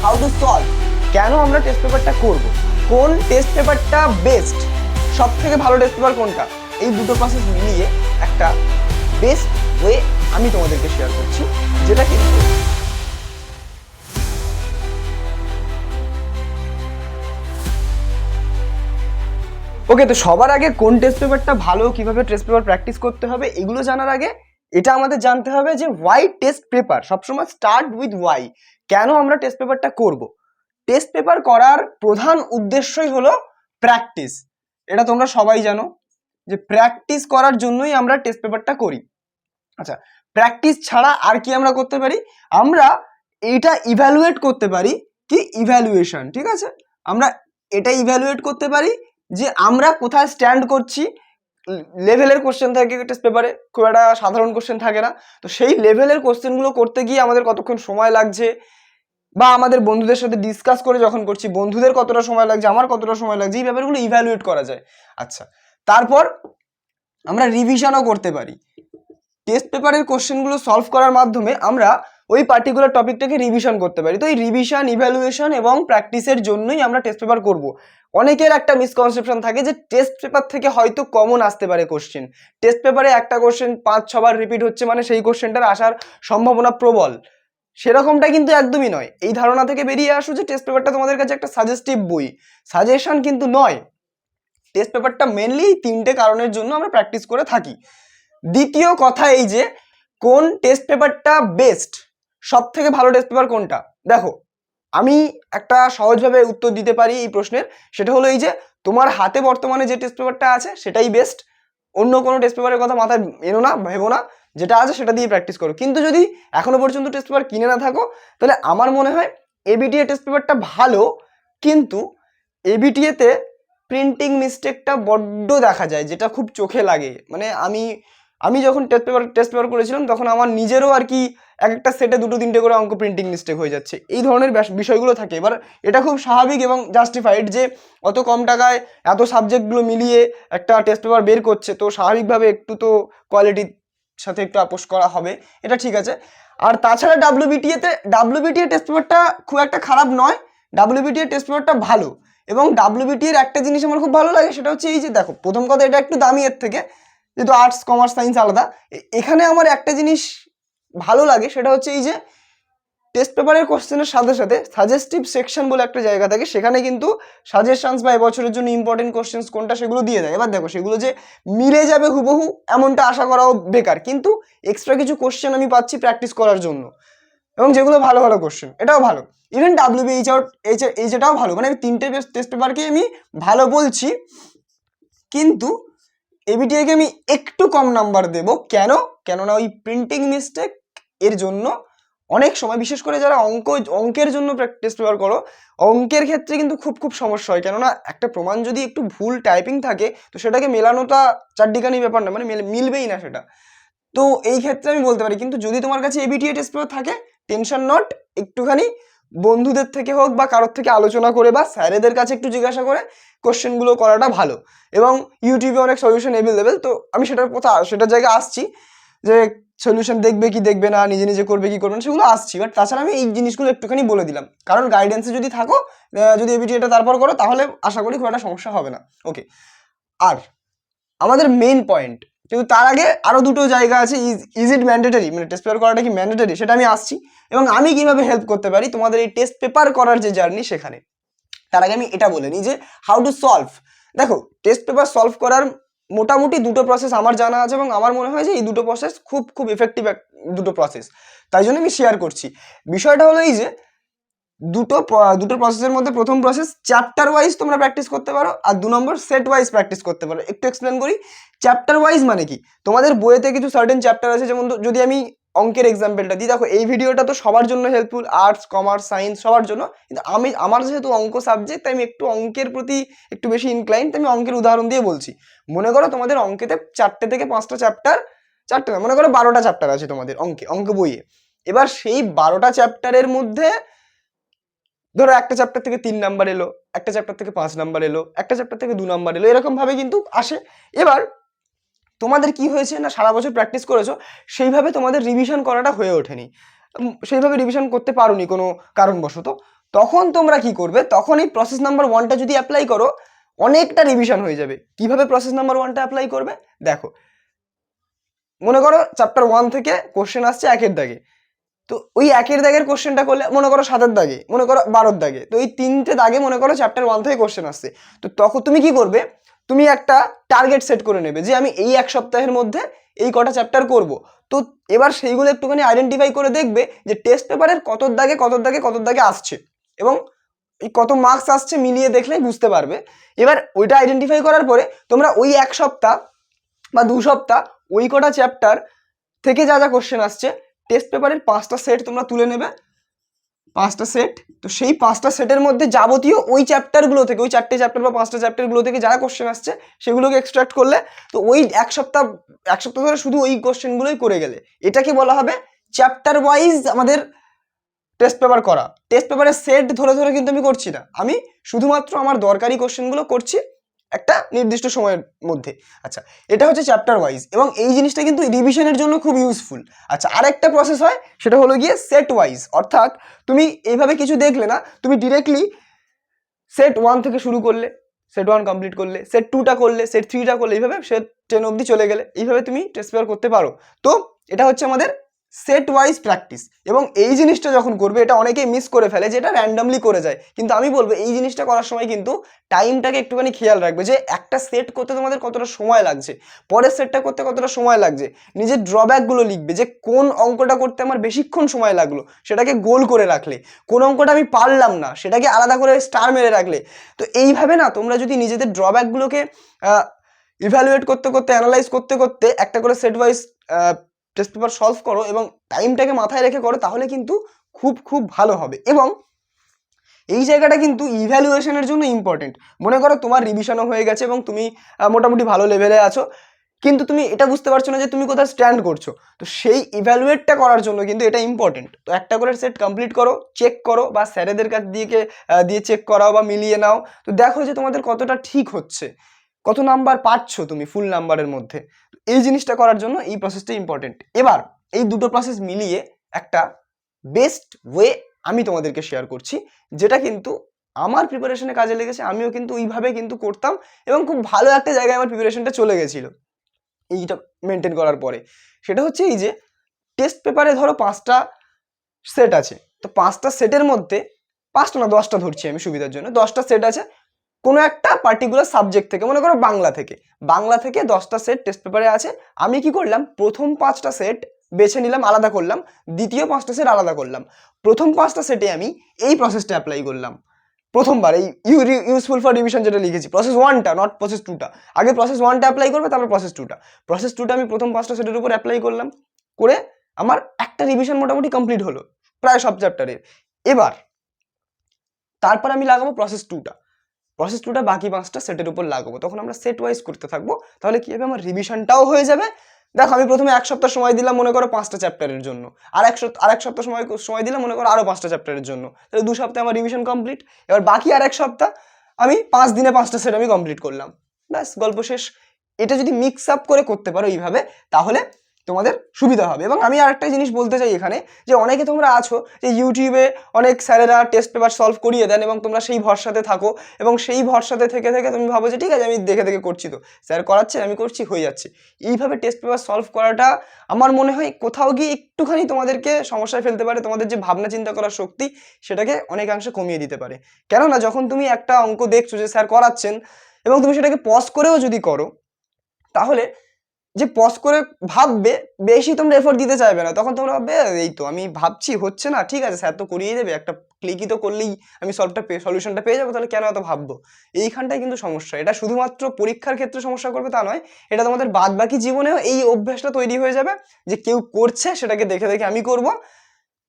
How to solve, কেন আমরা test পেপারটা করব, কোন টেস্ট পেপারটা বেস্ট, সব থেকে ভালো টেস্ট পেপার কোনটা, এই দুটো প্রসেস মিলিয়ে একটা বেস্ট ওয়ে আমি তোমাদেরকে শেয়ার করছি, যেটা কিন্তু ওকে। তো সবার আগে কোন টেস্ট পেপারটা ভালো, কিভাবে টেস্ট পেপার প্র্যাকটিস করতে হবে, এগুলো জানার আগে এটা আমাদের জানতে হবে যে ওয়াই টেস্ট পেপার। সবসময় স্টার্ট উইথ ওয়াই, কেন আমরা টেস্ট পেপারটা করব। টেস্ট পেপার করার প্রধান উদ্দেশ্যই হলো প্র্যাকটিস। এটা তোমরা সবাই জানো যে প্র্যাকটিস করার জন্যই আমরা টেস্ট পেপারটা করি। আচ্ছা, প্র্যাকটিস ছাড়া আর কি আমরা করতে পারি, আমরা এটা ইভ্যালুয়েট করতে পারি, কি ইভ্যালুয়েশন, ঠিক আছে। আমরা এটা ইভ্যালুয়েট করতে পারি যে আমরা কোথায় স্ট্যান্ড করছি। লেভেলের কোশ্চেন থাকে টেস্ট পেপারে, খুব একটা সাধারণ কোশ্চেন থাকে না। তো সেই লেভেলের কোশ্চেনগুলো করতে গিয়ে আমাদের কতক্ষণ সময় লাগছে, বা আমাদের বন্ধুদের সাথে ডিসকাস করে যখন করছি বন্ধুদের কতটা সময় লাগছে, আমার কতটা সময় লাগছে, এই ব্যাপারগুলো ইভ্যালুয়েট করা যায়। আচ্ছা, তারপর আমরা রিভিশনও করতে পারি। টেস্ট পেপারের কোশ্চেনগুলো সলভ করার মাধ্যমে আমরা ওই পার্টিকুলার টপিকটাকে রিভিশন করতে পারি। তো এই রিভিশন, ইভ্যালুয়েশন এবং প্র্যাকটিসের জন্যই আমরা টেস্ট পেপার করব। অনেকের একটা মিসকনসেপশন থাকে যে টেস্ট পেপার থেকে হয়তো কমন আসতে পারে কোশ্চেন, টেস্ট পেপারে একটা কোশ্চেন 5-6 বার রিপিট হচ্ছে মানে সেই কোশ্চেনটার আসার সম্ভাবনা প্রবল। সেরকমটা কিন্তু একদমই নয়। এই ধারণা থেকে বেরিয়ে আসো যে টেস্ট পেপারটা তোমাদের কাছে একটা সাজেস্টিভ বই, সাজেশন কিন্তু নয়। টেস্ট পেপারটা মেনলি 3টে কারণের জন্য আমরা প্র্যাকটিস করে থাকি। দ্বিতীয় কথা এই যে কোন টেস্ট পেপারটা বেস্ট, সব থেকে ভালো টেস্ট পেপার কোনটা। দেখো, আমি একটা সহজভাবে উত্তর দিতে পারি এই প্রশ্নের, সেটা হলো এই যে তোমার হাতে বর্তমানে যে টেস্ট পেপারটা আছে সেটাই বেস্ট। অন্য কোনো টেস্ট পেপারের কথা মাথায় এনো না, ভেবো না, যেটা আছে সেটা দিয়ে প্র্যাকটিস করো। কিন্তু যদি এখনো পর্যন্ত টেস্ট পেপার কিনে না থাকো, তাহলে আমার মনে হয় এবিটিএ টেস্ট পেপারটা ভালো, কিন্তু এবিটিএতে প্রিন্টিং মিস্টেকটা বড্ড দেখা যায়, যেটা খুব চোখে লাগে। মানে আমি যখন টেস্ট পেপার করেছিলাম তখন আমার নিজেরও আর কি এক একটা সেটে 2-3টে করে অঙ্ক প্রিন্টিং মিস্টেক হয়ে যাচ্ছে, এই ধরনের বিষয়গুলো থাকে। এবার এটা খুব স্বাভাবিক এবং জাস্টিফাইড যে অত কম টাকায় এত সাবজেক্টগুলো মিলিয়ে একটা টেস্ট পেপার বের করছে, তো স্বাভাবিকভাবে একটু তো কোয়ালিটির সাথে একটু আপোষ করা হবে, এটা ঠিক আছে। আর তাছাড়া ডাব্লিউবিটিএ টেস্ট পেপারটা খুব একটা খারাপ নয়, ডাব্লিউবিটিএ টেস্ট পেপারটা ভালো। এবং ডাব্লিউবিটি এর একটা জিনিস আমার খুব ভালো লাগে, সেটা হচ্ছে এই যে দেখো, প্রথম কথা এটা একটু দামি এর থেকে, যেহেতু আর্টস কমার্স সায়েন্স আলাদা। এখানে আমার একটা জিনিস ভালো লাগে, সেটা হচ্ছে এই যে টেস্ট পেপারের কোশ্চেনের সাথে সাথে সাজেস্টিভ সেকশন বলে একটা জায়গা থাকে, সেখানে কিন্তু সাজেশনস বা এবছরের জন্য ইম্পর্টেন্ট কোশ্চেন্স কোনটা সেগুলো দিয়ে দেয়। এবার দেখো, সেগুলো যে মিলে যাবে হুবহু এমনটা আশা করাও বেকার, কিন্তু এক্সট্রা কিছু কোশ্চেন আমি পাচ্ছি প্র্যাকটিস করার জন্য, এবং যেগুলো ভালো ভালো কোশ্চেন, এটাও ভালো। ইভেন ডাব্লিউবিএইচটাও ভালো। মানে আমি 3টে টেস্ট পেপারকে আমি ভালো বলছি, কিন্তু এবিটিআইকে আমি একটু কম নাম্বার দেব। কেননা ওই প্রিন্টিং মিস্টেক এর জন্য অনেক সময়, বিশেষ করে যারা অঙ্কের জন্য টেস্ট পেপার করো, অঙ্কের ক্ষেত্রে কিন্তু খুব সমস্যা হয়। কেননা একটা প্রমাণ যদি একটু ভুল টাইপিং থাকে, তো সেটাকে মেলানোটা চারটিখানি ব্যাপার না, মানে মিলবেই না সেটা। তো এই ক্ষেত্রে আমি বলতে পারি, কিন্তু যদি তোমার কাছে এবিটিএ টেস্ট পেপার থাকে, টেনশন নট, একটুখানি বন্ধুদের থেকে হোক বা কারোর থেকে আলোচনা করে বা স্যারেদের কাছে একটু জিজ্ঞাসা করে কোশ্চেনগুলো করাটা ভালো। এবং ইউটিউবে অনেক সলিউশন অ্যাভেলেবেল, তো আমি সেটার জায়গায় আসছি যে সলিউশন দেখবে কি দেখবে না, নিজে নিজে করবে কি করবে না, সেগুলো আসছি। বাট তাছাড়া আমি এই জিনিসগুলো একটুখানি বলে দিলাম, কারণ গাইডেন্সে যদি থাকো, যদি এবিটিএটা তারপর করো, তাহলে আশা করি খুব একটা সমস্যা হবে না। ওকে, আর আমাদের মেইন পয়েন্ট, কিন্তু তার আগে আরো দুটো জায়গা আছে। ইজ ইট ম্যান্ডেটরি, মানে টেস্ট পেপার করাটা কি ম্যান্ডেটরি, সেটা আমি আসছি, এবং আমি কিভাবে হেল্প করতে পারি তোমাদের এই টেস্ট পেপার করার যে জার্নি সেখানে। তার আগে আমি এটা বলে নিই যে হাউ টু সলভ। দেখো, টেস্ট পেপার সলভ করার মোটামুটি দুটো প্রসেস আমার জানা আছে, এবং আমার মনে হয় যে এই দুটো প্রসেস খুব ইফেক্টিভ দুটো প্রসেস, তাই জন্য আমি শেয়ার করছি। বিষয়টা হলো এই যে দুটো প্রসেসের মধ্যে প্রথম প্রসেস চ্যাপ্টার ওয়াইজ তোমরা প্র্যাকটিস করতে পারো, আর 2 নম্বর সেট ওয়াইজ প্র্যাকটিস করতে পারো। একটু এক্সপ্লেন করি। চ্যাপ্টার ওয়াইজ মানে কি, তোমাদের বইয়েতে কিছু সার্টেন চ্যাপ্টার আছে, যেমন যদি আমি অঙ্কের এক্সাম্পলটা দিই, দেখো এই ভিডিওটা তো সবার জন্য হেল্পফুল, আর্টস কমার্স সায়েন্স সবার জন্য, কিন্তু আমার যেহেতু অঙ্ক সাবজেক্ট, তাই আমি একটু অঙ্কের প্রতি একটু বেশি ইনক্লাইন, তাই আমি অঙ্কের উদাহরণ দিয়ে বলছি। মনে করো তোমাদের অঙ্কেতে 4টে থেকে 5টা চ্যাপ্টার, 4টে না, মনে করো 12টা চ্যাপ্টার আছে তোমাদের অঙ্ক বইয়ে। এবার সেই 12টা চ্যাপ্টারের মধ্যে ধরো একটা চ্যাপ্টার থেকে 3 নাম্বার এলো, একটা চ্যাপ্টার থেকে 5 নাম্বার এলো, একটা চ্যাপ্টার থেকে 2 নাম্বার এলো, এরকম ভাবে কিন্তু আসে। এবার তোমাদের কি হয়েছে না, সারা বছর প্র্যাকটিস করেছো, সেইভাবে তোমাদের রিভিশন করাটা হয়ে ওঠেনি, সেইভাবে রিভিশন করতে পারোনি কোনো কারণবশত। তখন তোমরা কি করবে, তখন এই প্রসেস নাম্বার 1টা যদি অ্যাপ্লাই করো অনেকটা রিভিশন হয়ে যাবে। কিভাবে প্রসেস নাম্বার 1টা অ্যাপ্লাই করবে দেখো, মনে করো চ্যাপ্টার 1 থেকে কোশ্চেন আসছে 1 এর দাগে, তো ওই 1 এর দাগের কোশ্চেনটা করলে মনে করো 7 এর দাগে, মনে করো 12 এর দাগে, তো এই 3টে দাগে মনে করো চ্যাপ্টার 1 থেকে কোশ্চেন আসছে। তো তখন তুমি কি করবে, তুমি একটা টার্গেট সেট করে নেবে যে আমি এই 1 সপ্তাহের মধ্যে এই কটা চ্যাপ্টার করব। তো এবার সেইগুলো একটুখানি আইডেন্টিফাই করে দেখবে যে টেস্ট পেপারের কতর দাগে আসছে এবং এই কত মার্কস আসছে মিলিয়ে দেখলেই বুঝতে পারবে। এবার ওইটা আইডেন্টিফাই করার পরে তোমরা ওই 1 সপ্তাহ বা 2 সপ্তাহ ওই কটা চ্যাপ্টার থেকে যা যা কোশ্চেন আসছে টেস্ট পেপারের 5টা সেট তোমরা তুলে নেবে, 5টা সেট। তো সেই 5টা সেটের মধ্যে যাবতীয় ওই চ্যাপ্টারগুলো থেকে, ওই 4টে চ্যাপ্টার বা 5টা চ্যাপ্টারগুলো থেকে যারা কোশ্চেন আসছে সেগুলোকে এক্সট্রাক্ট করলে, তো ওই এক সপ্তাহ ধরে শুধু ওই কোশ্চেনগুলোই করে গেলে এটাকে বলা হবে চ্যাপ্টার ওয়াইজ আমাদের টেস্ট পেপার করা। টেস্ট পেপারের সেট ধরে ধরে কিন্তু আমি করছি না, আমি শুধুমাত্র আমার দরকারি কোশ্চেনগুলো করছি একটা নির্দিষ্ট সময়ের মধ্যে। আচ্ছা, এটা হচ্ছে চ্যাপ্টার ওয়াইজ এবং এই জিনিসটা কিন্তু রিভিশনের জন্য খুব ইউজফুল। আচ্ছা, আরেকটা প্রসেস হয় সেটা হলো গিয়ে সেট ওয়াইজ, অর্থাৎ তুমি এইভাবে কিছু দেখলে না, তুমি ডিরেক্টলি সেট 1 থেকে শুরু করলে, সেট 1 কমপ্লিট করলে, সেট 2টা করলে, সেট 3টা করলে, এইভাবে সেট 10 অবধি চলে গেলে এইভাবে তুমি টেস্ট পেপার করতে পারো। তো এটা হচ্ছে আমাদের সেট ওয়াইজ প্র্যাকটিস। এবং এই জিনিসটা যখন করবে এটা অনেকেই মিস করে ফেলে যে এটা র্যান্ডামলি করে যায়, কিন্তু আমি বলবো এই জিনিসটা করার সময় কিন্তু টাইমটাকে একটুখানি খেয়াল রাখবে যে একটা সেট করতে তোমাদের কতটা সময় লাগছে, পরের সেটটা করতে কতটা সময় লাগছে, নিজের ড্রব্যাকগুলো লিখবে যে কোন অঙ্কটা করতে আমার বেশিক্ষণ সময় লাগলো সেটাকে গোল করে রাখলে, কোন অঙ্কটা আমি পারলাম না সেটাকে আলাদা করে স্টার মেরে রাখলে। তো এইভাবে না তোমরা যদি নিজেদের ড্রব্যাকগুলোকে ইভ্যালুয়েট করতে করতে, অ্যানালাইজ করতে করতে একটা করে set wise test paper solve করো এবং টাইমটাকে মাথায় রেখে করো, তাহলে কিন্তু খুব খুব ভালো হবে। এবং এই জায়গাটা কিন্তু ইভ্যালুয়েশনের জন্য ইম্পর্টেন্ট। মনে করো তোমার রিভিশনও হয়ে গেছে এবং তুমি মোটামুটি ভালো লেভেলে আছো, কিন্তু তুমি এটা বুঝতে পারছো না যে তুমি কোথায় স্ট্যান্ড করছো, তো সেই ইভ্যালুয়েটটা করার জন্য কিন্তু এটা ইম্পর্টেন্ট। তো একটা করে সেট কমপ্লিট করো, চেক করো বা স্যারেদের কাছ দিয়ে চেক করাও বা মিলিয়ে নাও, তো দেখো যে তোমাদের কতটা ঠিক হচ্ছে, কত নাম্বার পাচ্ছ তুমি ফুল নাম্বারের মধ্যে। এই জিনিসটা করার জন্য এই প্রসেসটা ইম্পর্টেন্ট। এবার এই দুটো প্রসেস মিলিয়ে একটা বেস্ট ওয়ে আমি তোমাদেরকে শেয়ার করছি, যেটা কিন্তু আমার প্রিপারেশনে কাজে লেগেছে। আমিও কিন্তু ওইভাবে কিন্তু করতাম এবং খুব ভালো একটা জায়গায় আমার প্রিপারেশনটা চলে গেছিলো এইটা মেনটেন করার পরে। সেটা হচ্ছে এই যে টেস্ট পেপারে ধরো 5টা সেট আছে, তো 5টা সেটের মধ্যে 5টা না 10টা ধরছি আমি সুবিধার জন্য, 10টা সেট আছে কোনো একটা পার্টিকুলার সাবজেক্ট থেকে, মনে করো বাংলা থেকে 10টা সেট টেস্ট পেপারে আছে। আমি কি করলাম, প্রথম 5টা সেট বেছে নিলাম, আলাদা করলাম, দ্বিতীয় 5টা সেট আলাদা করলাম। প্রথম 5টা সেটে আমি এই প্রসেসটা অ্যাপ্লাই করলাম প্রথমবার, এই ইউজফুল ফর রিভিশন যেটা লিখেছি, প্রসেস 1টা নট প্রসেস 2টা। আগে প্রসেস 1টা অ্যাপ্লাই করবে, তারপর প্রসেস 2টা। প্রসেস 2টা আমি প্রথম 5টা সেটের উপর অ্যাপ্লাই করলাম, করে আমার একটা রিভিশন মোটামুটি কমপ্লিট হলো প্রায় সব চ্যাপ্টারের। এবার তারপর আমি লাগাবো প্রসেস 2টা বাকি 5টা সেটের উপর লাগাবো, তখন আমরা সেট ওয়াইজ করতে থাকবো। তাহলে কি হবে, আমার রিভিশনটাও হয়ে যাবে। দেখো আমি প্রথমে 1 সপ্তাহ সময় দিলাম মনে করো 5টা চ্যাপ্টারের জন্য, আর এক সপ্তাহ সময় দিলাম মনে করো আরো 5টা চ্যাপ্টারের জন্য, তাহলে 2 সপ্তাহে আমার রিভিশন কমপ্লিট। এবার বাকি আর 1 সপ্তাহ আমি 5 দিনে 5টা সেট আমি কমপ্লিট করলাম, ব্যাস গল্প শেষ। এটা যদি মিক্স আপ করে করতে পারো এইভাবে, তাহলে তোমাদের সুবিধা হবে। এবং আমি আরেকটা জিনিস বলতে চাই এখানে, যে অনেকে তোমরা আছো যে ইউটিউবে অনেক স্যারেরা টেস্ট পেপার সলভ করিয়ে দেন এবং তোমরা সেই ভরসাতে থাকো, এবং সেই ভরসাতে থেকে থেকে তুমি ভাবো যে ঠিক আছে আমি দেখে দেখে করছি, তো স্যার করাচ্ছে আমি করছি হয়ে যাচ্ছে। এইভাবে টেস্ট পেপার সলভ করাটা আমার মনে হয় কোথাও গিয়ে একটুখানি তোমাদেরকে সমস্যায় ফেলতে পারে, তোমাদের যে ভাবনা চিন্তা করার শক্তি সেটাকে অনেকাংশে কমিয়ে দিতে পারে। কেননা যখন তুমি একটা অঙ্ক দেখছো যে স্যার করাচ্ছেন এবং তুমি সেটাকে পজ করেও যদি করো, তাহলে যে পজ করে ভাববে বেশি তোমরা এফোর্ট দিতে চাইবে না, তখন তোমরা ভাববে এই তো আমি ভাবছি হচ্ছে না, ঠিক আছে স্যার তো করিয়ে দেবে, একটা ক্লিকই তো করলেই আমি সলিউশনটা পেয়ে যাবো, তাহলে কেন এত ভাববো। এইখানটাই কিন্তু সমস্যা। এটা শুধুমাত্র পরীক্ষার ক্ষেত্রে সমস্যা করবে তা নয়, এটা তোমাদের বাদ বাকি জীবনেও এই অভ্যাসটা তৈরি হয়ে যাবে যে কেউ করছে সেটাকে দেখে দেখে আমি করব,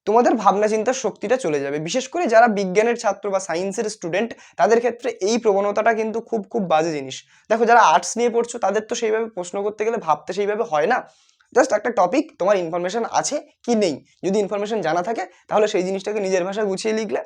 তোমাদের ভাবনা চিন্তার শক্তিটা চলে যাবে। বিশেষ করে যারা বিজ্ঞানের ছাত্র বা সায়েন্সের স্টুডেন্ট, তাদের ক্ষেত্রে এই প্রবণতাটা কিন্তু খুব খুব বাজে জিনিস। দেখো যারা আর্টস নিয়ে পড়ছো তাদের তো সেইভাবে প্রশ্ন করতে গেলে ভাবতে সেইভাবে হয় না, জাস্ট একটা টপিক তোমার ইনফরমেশন আছে কি নেই, যদি ইনফরমেশন জানা থাকে তাহলে সেই জিনিসটাকে নিজের ভাষায় গুছিয়ে লিখলে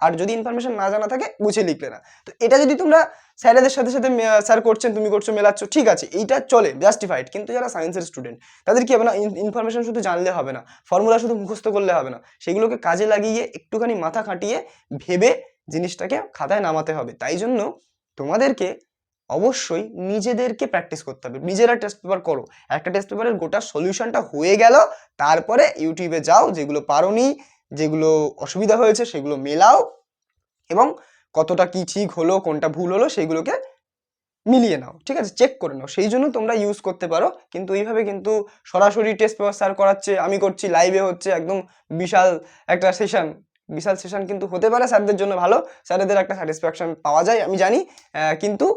আর যদি ইনফরমেশন না জানা থাকে গুছিয়ে লিখলে না। তো এটা যদি তোমরা স্যারেদের সাথে সাথে স্যার করছেন তুমি করছো মেলাচ্ছ, ঠিক আছে, এইটা চলে, জাস্টিফাইড। কিন্তু যারা সায়েন্সের স্টুডেন্ট তাদের কি হবে না, ইনফরমেশন শুধু জানলে হবে না, ফর্মুলা শুধু মুখস্থ করলে হবে না, সেগুলোকে কাজে লাগিয়ে একটুখানি মাথা খাটিয়ে ভেবে জিনিসটাকে খাতায় নামাতে হবে। তাই জন্য তোমাদেরকে অবশ্যই নিজেদেরকে প্র্যাকটিস করতে হবে। নিজেরা টেস্ট পেপার করো, একটা টেস্ট পেপারের গোটা সলিউশনটা হয়ে গেল, তারপরে ইউটিউবে যাও, যেগুলো পারোনি, যেগুলো অসুবিধা হয়েছে সেগুলো মেলাও, এবং কতটা কি ঠিক হলো কোনটা ভুল হলো সেগুলোকে মিলিয়ে নাও, ঠিক আছে, চেক করে নাও। সেই জন্য তোমরা ইউজ করতে পারো। কিন্তু এইভাবে কিন্তু সরাসরি টেস্ট পেপার স্যার করাচ্ছে, আমি করছি, লাইভে হচ্ছে, একদম বিশাল একটা সেশন, বিশাল সেশন কিন্তু হতে পারে স্যারদের জন্য ভালো, স্যারেদের একটা স্যাটিসফ্যাকশন পাওয়া যায় আমি জানি, কিন্তু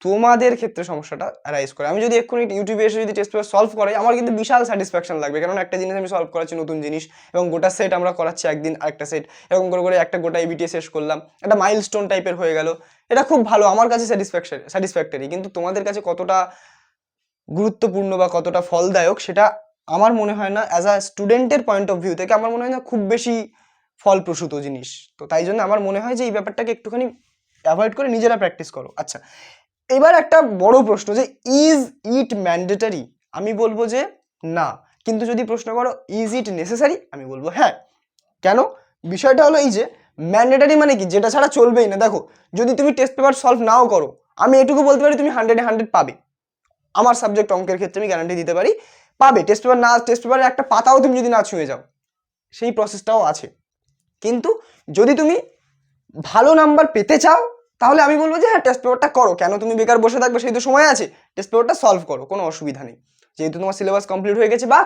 তোমাদের ক্ষেত্রে সমস্যাটা অ্যারাইজ করে। আমি যদি এক্ষুনি ইউটিউবে এসে যদি টেস্ট পেপার সলভ করাই, আমার কিন্তু বিশাল স্যাটিসফ্যাকশন লাগবে, কারণ একটা জিনিস আমি সলভ করাচ্ছি, নতুন জিনিস, এবং গোটা সেট আমরা করাচ্ছি একদিন আরেকটা সেট, এরকম করে করে একটা গোটা এবিটিএ শেষ করলাম, একটা মাইলস্টোন টাইপের হয়ে গেল, এটা খুব ভালো, আমার কাছে স্যাটিসফ্যাক্টরি। কিন্তু তোমাদের কাছে কতটা গুরুত্বপূর্ণ বা কতটা ফলদায়ক সেটা আমার মনে হয় না, অ্যাজ আ স্টুডেন্টের পয়েন্ট অফ ভিউ থেকে আমার মনে হয় না খুব বেশি ফলপ্রসূত জিনিস। তো তাই জন্য আমার মনে হয় যে এই ব্যাপারটাকে একটুখানি অ্যাভয়েড করে নিজেরা প্র্যাকটিস করো। আচ্ছা, এবার একটা বড় প্রশ্ন, যে ইজ ইট ম্যান্ডেটারি? আমি বলবো যে না। কিন্তু যদি প্রশ্ন করো ইজ ইট নেসেসারি, আমি বলবো হ্যাঁ। কেন? বিষয়টা হলো এই যে ম্যান্ডেটারি মানে কি, যেটা ছাড়া চলবেই না। দেখো, যদি তুমি টেস্ট পেপার সলভ নাও করো, আমি এটুকু বলতে পারি তুমি 100-এ 100 পাবে। আমার সাবজেক্ট অঙ্কের ক্ষেত্রে আমি গ্যারান্টি দিতে পারি পাবে। টেস্ট পেপারের একটা পাতাও তুমি যদি না ছুঁয়ে যাও, সেই প্রসেসটাও আছে। কিন্তু যদি তুমি ভালো নাম্বার পেতে চাও, তাহলে আমি বলবো যে হ্যাঁ, টেস্ট পেপারটা করো। কেন তুমি বেকার বসে থাকবে? সেই তো সময় আছে, টেস্ট পেপারটা সলভ করো, কোনো অসুবিধা নেই। যেহেতু তোমার সিলেবাস কমপ্লিট হয়ে গেছে, বা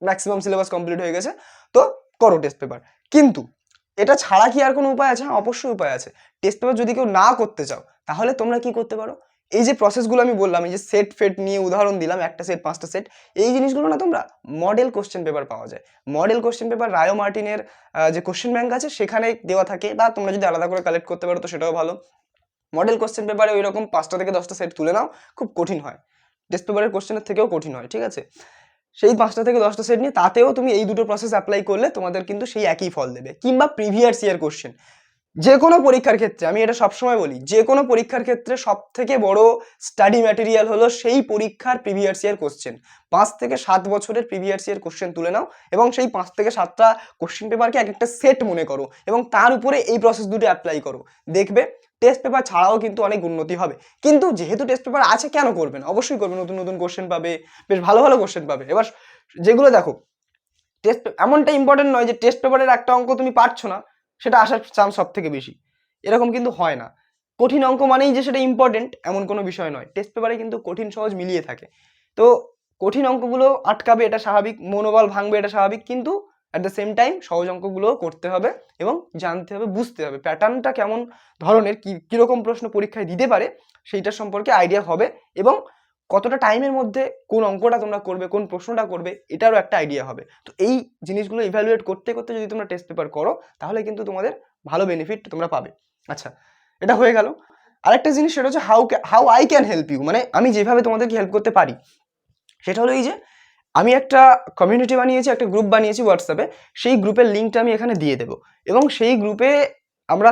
ম্যাক্সিমাম সিলেবাস কমপ্লিট হয়ে গেছে, তো করো টেস্ট পেপার। কিন্তু এটা ছাড়া কি আর কোনো উপায় আছে? হ্যাঁ, অবশ্যই উপায় আছে। টেস্ট পেপার যদি কেউ না করতে চাও, তাহলে তোমরা কি করতে পারো, এই যে প্রসেসগুলো আমি বললাম, এই যে সেট ফেট নিয়ে উদাহরণ দিলাম, একটা সেট 5টা সেট, এই জিনিসগুলো না তোমরা মডেল কোশ্চেন পেপার পাওয়া যায়। মডেল কোশ্চেন পেপার রায়ো মার্টিনের যে কোশ্চেন ব্যাংক আছে সেখানে দেওয়া থাকে, বা তোমরা যদি আলাদা করে কালেক্ট করতে পারো তো সেটাও ভালো। মডেল কোশ্চেন পেপারে ওই রকম 5টা থেকে 10টা সেট তুলে নাও, খুব কঠিন হয়, টেস্ট পেপারের কোশ্চেনের থেকেও কঠিন হয়, ঠিক আছে। সেই 5টা থেকে 10টা সেট নিয়ে তাতেও তুমি এই দুটো প্রসেস অ্যাপ্লাই করলে তোমাদের কিন্তু সেই একই ফল দেবে। কিংবা প্রিভিয়াস ইয়ার কোশ্চেন, যে কোনো পরীক্ষার ক্ষেত্রে আমি এটা সবসময় বলি, যে কোনো পরীক্ষার ক্ষেত্রে সব থেকে বড় স্টাডি ম্যাটেরিয়াল হলো সেই পরীক্ষার প্রিভিয়াস ইয়ার কোশ্চেন। 5 থেকে 7 বছরের প্রিভিয়াস ইয়ার কোশ্চেন তুলে নাও, এবং সেই 5 থেকে 7টা কোশ্চেন পেপারকে এক একটা সেট মনে করো, এবং তার উপরে এই প্রসেস দুটো অ্যাপ্লাই করো। দেখবে টেস্ট পেপার ছাড়াও কিন্তু অনেক উন্নতি হবে। কিন্তু যেহেতু টেস্ট পেপার আছে, কেন করবে না? অবশ্যই করবে, নতুন নতুন কোশ্চেন পাবে, বেশ ভালো ভালো কোশ্চেন পাবে। এবার যেগুলো দেখো, টেস্ট এমনটা ইম্পর্টেন্ট নয় যে টেস্ট পেপারের একটা অঙ্ক তুমি পারছো না, সেটা আসার চান্স সব থেকে বেশি, এরকম কিন্তু হয় না। কঠিন অঙ্ক মানেই যে সেটা ইম্পর্টেন্ট এমন কোনো বিষয় নয়। টেস্ট পেপারে কিন্তু কঠিন সহজ মিলিয়ে থাকে। তো কঠিন অঙ্কগুলো আটকাবে, এটা স্বাভাবিক, মনোবল ভাঙবে, এটা স্বাভাবিক, কিন্তু অ্যাট দ্য সেম টাইম সহজ অঙ্কগুলোও করতে হবে, এবং জানতে হবে, বুঝতে হবে প্যাটার্নটা কেমন ধরনের, কীরকম প্রশ্ন পরীক্ষায় দিতে পারে সেইটার সম্পর্কে আইডিয়া হবে, এবং কতটা টাইমের মধ্যে কোন অঙ্কটা তোমরা করবে, কোন প্রশ্নটা করবে, এটারও একটা আইডিয়া হবে। তো এই জিনিসগুলো ইভ্যালুয়েট করতে করতে যদি তোমরা টেস্ট পেপার করো, তাহলে কিন্তু তোমাদের ভালো বেনিফিট তোমরা পাবে। আচ্ছা, এটা হয়ে গেল। আরেকটা জিনিস, সেটা হচ্ছে how I can help you, মানে আমি যেভাবে তোমাদেরকে হেল্প করতে পারি, সেটা হলো এই যে আমি একটা কমিউনিটি বানিয়েছি, একটা গ্রুপ বানিয়েছি হোয়াটসঅ্যাপে, সেই গ্রুপের লিঙ্কটা আমি এখানে দিয়ে দেবো, এবং সেই গ্রুপে আমরা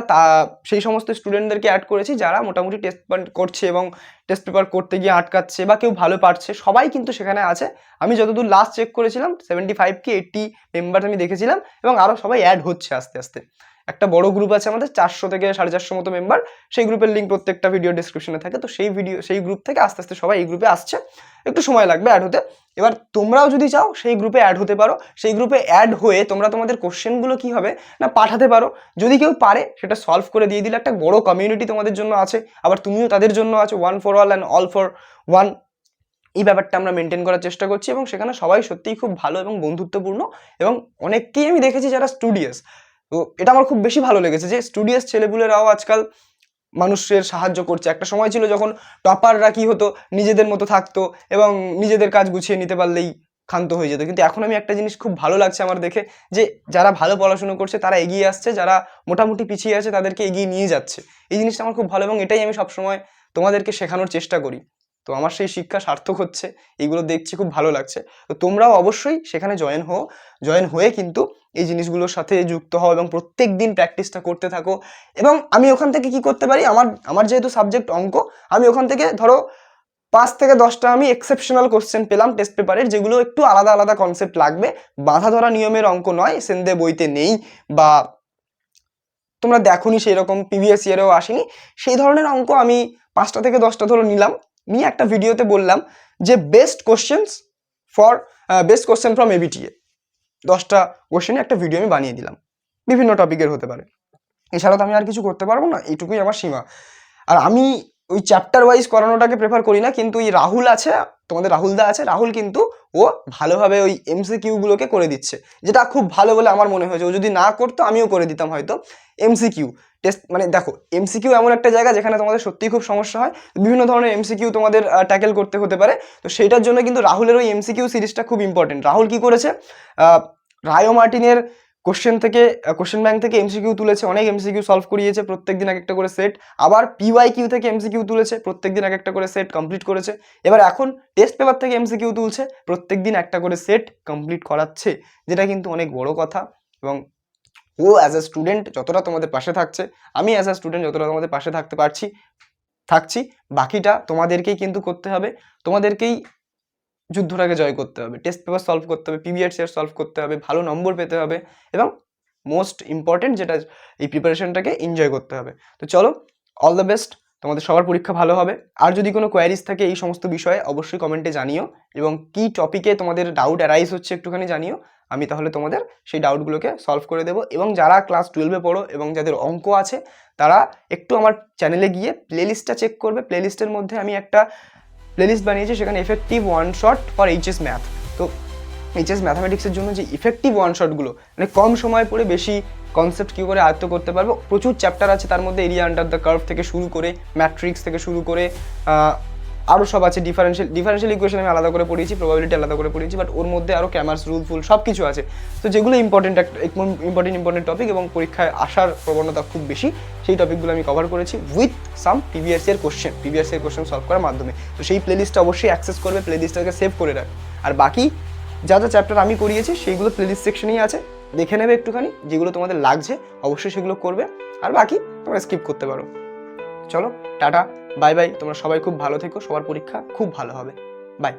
সেই সমস্ত স্টুডেন্টদেরকে অ্যাড করেছি যারা মোটামুটি টেস্ট পেপার করছে, এবং টেস্ট পেপার করতে গিয়ে আটকাচ্ছে, বা কেউ ভালো পারছে, সবাই কিন্তু সেখানে আছে। আমি যতদূর লাস্ট চেক করেছিলাম 75 কি 80 মেম্বার আমি দেখেছিলাম, এবং আরও সবাই অ্যাড হচ্ছে আস্তে আস্তে। একটা বড় গ্রুপ আছে আমাদের, 400 থেকে 450 মতো মেম্বার। সেই গ্রুপের লিঙ্ক প্রত্যেকটা ভিডিও ডিসক্রিপশনে থাকে। তো সেই গ্রুপ থেকে আস্তে আস্তে সবাই এই গ্রুপে আসছে, একটু সময় লাগবে অ্যাড হতে। এবার তোমরাও যদি চাও সেই গ্রুপে অ্যাড হতে পারো। সেই গ্রুপে অ্যাড হয়ে তোমরা তোমাদের কোশ্চেনগুলো কি হবে না পাঠাতে পারো, যদি কেউ পারে সেটা সলভ করে দিয়ে দিলে একটা বড় কমিউনিটি তোমাদের জন্য আছে, আবার তুমিও তাদের জন্য আছে, one for all and all for one. এই ব্যাপারটা আমরা মেনটেন করার চেষ্টা করছি, এবং সেখানে সবাই সত্যিই খুব ভালো এবং বন্ধুত্বপূর্ণ, এবং অনেককেই আমি দেখেছি যারা স্টুডিয়াস। তো এটা আমার খুব বেশি ভালো লেগেছে যে স্টুডিয়াস ছেলেপুলেরাও আজকাল মানুষের সাহায্য করছে। একটা সময় ছিল যখন টপাররা কি হতো, নিজেদের মতো থাকতো এবং নিজেদের কাজ গুছিয়ে নিতে পারলেই ক্ষান্ত হয়ে যেত। কিন্তু এখন আমি একটা জিনিস খুব ভালো লাগছে আমার দেখে, যে যারা ভালো পড়াশুনো করছে তারা এগিয়ে আসছে, যারা মোটামুটি পিছিয়ে আছে তাদেরকে এগিয়ে নিয়ে যাচ্ছে। এই জিনিসটা আমার খুব ভালো, এবং এটাই আমি সবসময় তোমাদেরকে শেখানোর চেষ্টা করি। তো আমার সেই শিক্ষা সার্থক হচ্ছে, এইগুলো দেখছি, খুব ভালো লাগছে। তো তোমরাও অবশ্যই সেখানে জয়েন হয়ে কিন্তু এই জিনিসগুলোর সাথে যুক্ত হও এবং প্রত্যেক দিন প্র্যাকটিসটা করতে থাকো। এবং আমি ওখান থেকে কি করতে পারি, আমার যেহেতু সাবজেক্ট অঙ্ক, আমি ওখান থেকে ধরো 5 থেকে 10টা আমি এক্সেপশনাল কোশ্চেন পেলাম টেস্ট পেপারের, যেগুলো একটু আলাদা আলাদা কনসেপ্ট লাগবে, বাঁধা ধরা নিয়মের অঙ্ক নয়, সেন্দে বইতে নেই বা তোমরা দেখোনি সেই রকম, প্রিভিয়াস ইয়ারেও আসেনি, সেই ধরনের অঙ্ক আমি 5টা থেকে 10টা ধরো নিলাম, নিয়ে একটা ভিডিওতে বললাম যে বেস্ট কোশ্চেন ফ্রম এবিটিএ, 10টা কোশ্চেনে একটা ভিডিও আমি বানিয়ে দিলাম, বিভিন্ন টপিকের হতে পারে। এছাড়া তো আমি আর কিছু করতে পারবো না, এইটুকুই আমার সীমা। আর আমি ওই চ্যাপ্টার ওয়াইজ করানোটাকে প্রেফার করি না, কিন্তু এই রাহুল আছে, তোমাদের রাহুলদা আছে, রাহুল কিন্তু ও ভালোভাবে ওই এমসিকিউগুলোকে করে দিচ্ছে, যেটা খুব ভালো বলে আমার মনে হয়েছে। ও যদি না করতো আমিও করে দিতাম হয়তো। এমসিকিউ টেস্ট মানে দেখো, এমসিকিউ এমন একটা জায়গা যেখানে তোমাদের সত্যিই খুব সমস্যা হয়, বিভিন্ন ধরনের এমসিকিউ তোমাদের ট্যাকেল করতে হতে পারে। তো সেইটার জন্য কিন্তু রাহুলের ওই এমসিকিউ সিরিজটা খুব ইম্পর্টেন্ট। রাহুল কি করেছে, রায়ো মার্টিনের কোশ্চেন ব্যাংক থেকে এমসিকিউ তুলেছে, অনেক এমসিকিউ সলভ করিয়েছে, প্রত্যেকদিন এক একটা করে সেট। আবার পিওয়াইকিউ থেকে এমসিকিউ তুলেছে, প্রত্যেকদিন এক একটা করে সেট কমপ্লিট করেছে। এবার এখন টেস্ট পেপার থেকে এমসিকিউ তুলছে, প্রত্যেকদিন একটা করে সেট কমপ্লিট করাচ্ছে, যেটা কিন্তু অনেক বড় কথা। এবং ও অ্যাজ আ স্টুডেন্ট যতটা তোমাদের পাশে থাকছে, আমি অ্যাজ আ স্টুডেন্ট যতটা তোমাদের পাশে থাকছি, বাকিটা তোমাদেরকেই কিন্তু করতে হবে, তোমাদেরকেই যুদ্ধটাকে জয় করতে হবে, টেস্ট পেপার সলভ করতে হবে, পিভিআরসিআর সলভ করতে হবে, ভালো নম্বর পেতে হবে, এবং মোস্ট ইম্পর্টেন্ট যেটা, এই প্রিপারেশনটাকে এনজয় করতে হবে। তো চলো, অল দ্য বেস্ট, তোমাদের সবার পরীক্ষা ভালো হবে। আর যদি কোনো কোয়ারিজ থাকে এই সমস্ত বিষয়ে অবশ্যই কমেন্টে জানিও, এবং কি টপিকে তোমাদের ডাউট অ্যারাইজ হচ্ছে একটুখানি জানিও, আমি তাহলে তোমাদের সেই ডাউটগুলোকে সলভ করে দেবো। এবং যারা ক্লাস 12-এ পড়ো এবং যাদের অঙ্ক আছে, তারা একটু আমার চ্যানেলে গিয়ে প্লেলিস্টটা চেক করবে। প্লেলিস্টের মধ্যে আমি একটা প্লেলিস্ট বানিয়েছি, সেখানে effective one shot for HS math. তো এইচএস ম্যাথামেটিক্সের জন্য যে ইফেক্টিভ ওয়ান শটগুলো, মানে কম সময় পড়ে বেশি কনসেপ্ট কী করে আয়ত্ত করতে পারবো, প্রচুর চ্যাপ্টার আছে তার মধ্যে, এরিয়া আন্ডার দ্য কার্ভ থেকে শুরু করে, ম্যাট্রিক্স থেকে শুরু করে আরও সব আছে, ডিফারেন্সিয়াল ইকুয়েশন আমি আলাদা করে পড়িয়েছি, প্রবাবিলিটি আলাদা করে পড়িয়েছি, বাট ওর মধ্যে আরও ক্যামার্স রুল ফুল সব কিছু আছে। তো যেগুলো ইম্পর্টেন্ট টপিক এবং পরীক্ষায় আসার প্রবণতা খুব বেশি, সেই টপিকগুলো আমি কভার করেছি with some previous year question solve করার মাধ্যমে। তো সেই প্লেলিস্টটা অবশ্যই অ্যাক্সেস করবে, প্লেলিস্টটাকে সেভ করে রাখ। আর বাকি যা যা চ্যাপ্টার আমি করিয়েছি সেইগুলো প্লেলিস্ট সেকশনেই আছে, দেখে নেবে একটুখানি, যেগুলো তোমাদের লাগছে অবশ্যই সেগুলো করবে, আর বাকি তোমরা স্কিপ করতে পারো। চলো টাটা, বাই বাই, তোমরা সবাই খুব ভালো থেকো, সবার পরীক্ষা খুব ভালো হবে, বাই।